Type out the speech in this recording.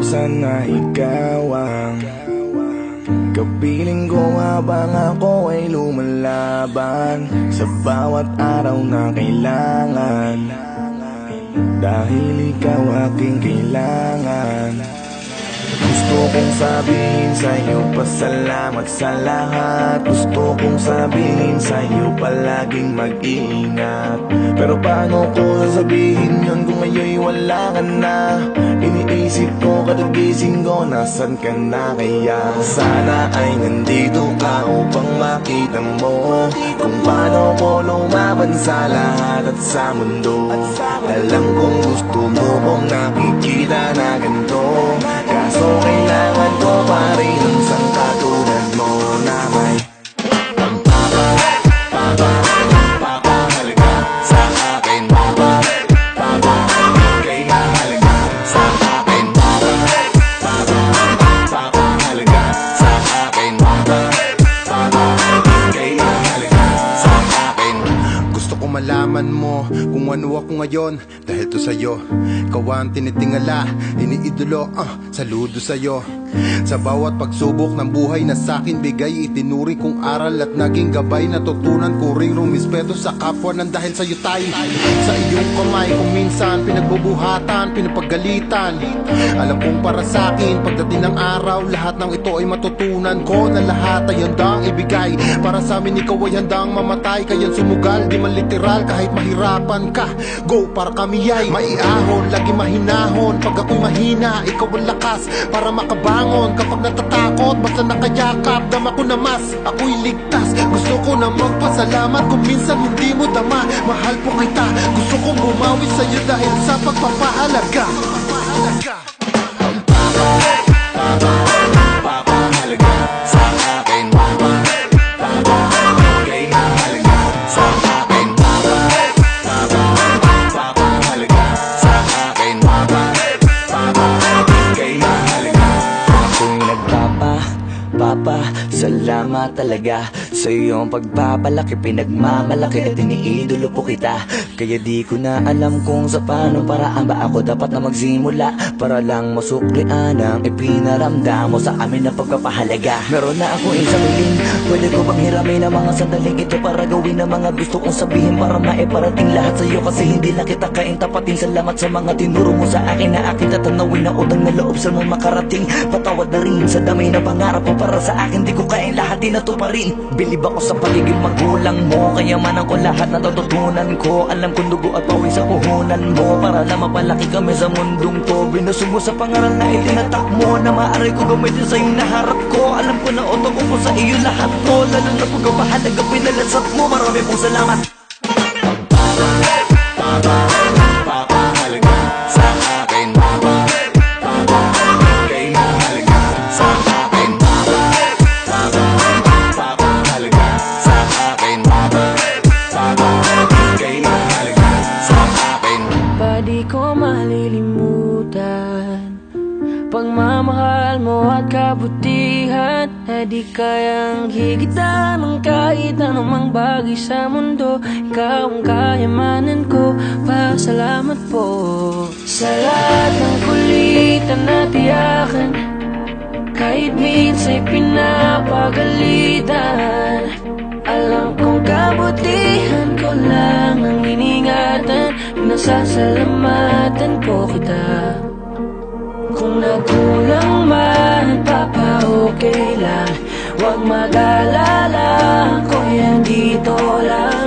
sana ikaw ang kapiling ko habang ako ay lumalaban sa bawat araw na kailangan, dahil ikaw aking kailangan. Gusto kong sabihin sa'yo pasalamat sa lahat. Gusto kong sabihin sa'yo palaging mag-iingat. Pero paano ko sasabihin yun kung ngayon'y wala ka na? Iniisip ko kada gising ko, nasan ka na kaya? Sana ay nandito ka upang makita mo kung paano ko lumaban sa lahat at sa mundo. Alam kong gusto mo kong nakikita na ganito, kaso kailangan ko pa rin ang isang katulad mo na may papahalaga sa akin. Kay mahalaga sa akin. Papahalaga sa akin. Kay mahalaga sa akin. Gusto ko malaman mo kung ano ako ngayon, dahil to sa'yo. Ikaw ang tinitingala, iniidolo, saludo sa'yo. Sa bawat pagsubok ng buhay na sa'kin bigay, itinuring kong aral at naging gabay. Natutunan ko ring rumispeto sa kapwa nang dahil sa'yo tayo. Sa iyong kamay kung minsan pinagbubuhatan, pinapagalitan. Alam kong para sa'kin pagdating ng araw, lahat ng ito ay matutunan ko na lahat ay handang ibigay. Para sa amin ikaw ay handang mamatay, kaya't sumugal, di man literal kahit mahirapan ka. Go para kami ay maiahon, lagi mahinahon. Pag ako'y mahina, ikaw ang lakas para makabangon. Kapag natatakot, basta nakayakap, dama ko na mas, ako'y ligtas. Gusto ko na magpasalamat kung minsan hindi mo dama. Mahal po kita, gusto kong bumawi sa'yo dahil sa pagpapahalaga. Papahalaga sa akin. Kay mahalaga sa akin. Papahalaga sa akin. Kay mahalaga. Ako'y salamat talaga sa iyong pagpapalaki, pinagmamalaki at iniidolo po kita. Kaya di ko na alam kung sa paano paraan ba ako dapat na magsimula para lang masuklian ang ipinaramdam mo sa amin na pagpapahalaga. Meron na ako isang hiling, pwede ko bang hiramin ang mga sandaling ito para gawin ang mga gusto kong sabihin, para maiparating lahat sa iyo kasi hindi na kita kain tapatin. Salamat sa mga tinuro mo sa akin na akin tatanawin na utang na loob sa mga makarating. Patawad na rin sa dami na pangarap mo para sa akin, di ko kain lahat, di na to pa rin. Bilib ako sa pagiging magulang mo, kayamanan ko lahat na natutunan ko. Alam kong dugo at pawis sa puhunan mo para na mapalaki kami sa mundong to. Binusog mo sa pangaral na itinatak mo, na maaari ko gamitin sa iyong naharap ko. Alam ko na utok ko sa iyo lahat to, lalo na pagpapahalaga pinalasat mo. Marami pong salamat. Papahalaga sa akin. Kay mahalaga sa akin. Papahalaga sa akin. Kay mahalaga sa akin. Di ko malilimutan pagmamahal mo at kabutihan, na di kayang higitan ng kahit anumang bagay sa mundo. Ikaw ang kayamanan ko, pasalamat po sa lahat ng kulitan na tiyakan, kahit minsan'y pinapagalitan. Alam kong kabutihan ko lang ang iningatan, pinasasalamatan ko kita. Kung nagkulang man, papa-okay lang, huwag mag-alala, ako yan dito lang.